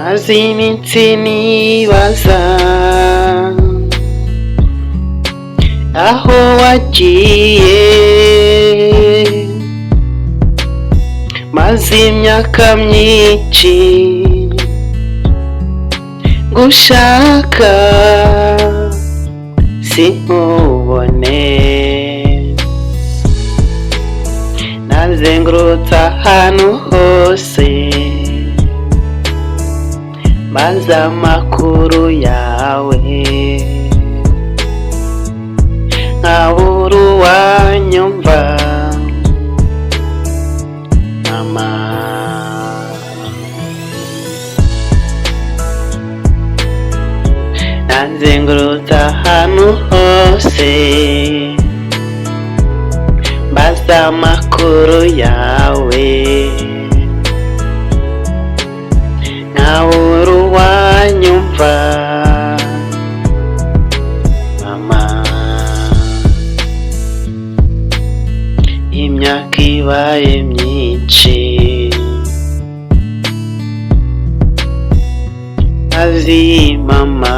maze iminsi nibaza aho wagiye, maze imyaka myinshi ngushaka sinkubone, nazengurutse ahantu hose maze amakuru yawe nkabura uwanyumva. Mama, nazengurutse ahantu hose mbaza amakuru yawe nkabura uwanyumva. Mama, imyaka ibaye myinshi azi mama,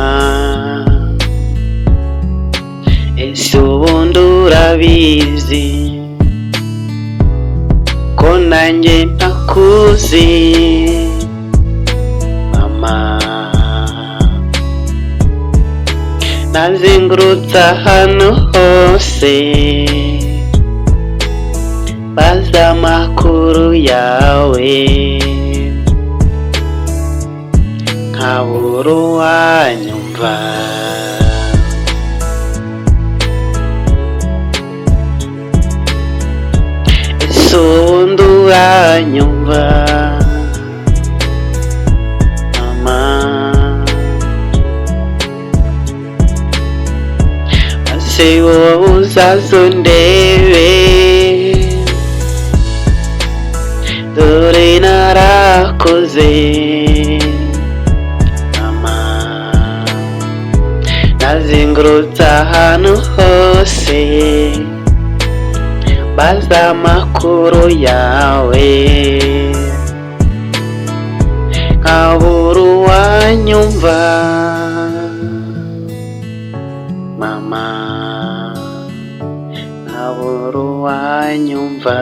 ese ubundi urabizi ko nanjye ntakuzi. Mama, nazengurutse ahantu hose baza amakuru yawe nkabura uwanyumva. Ese ubundi uranyumva mama? Ese wowe uzaza undebe, dore narakoze. Mama, nazengurutse ahantu hose baza amakuru yawe nkabura uwanyumva. Mama, nkabura uwanyumva.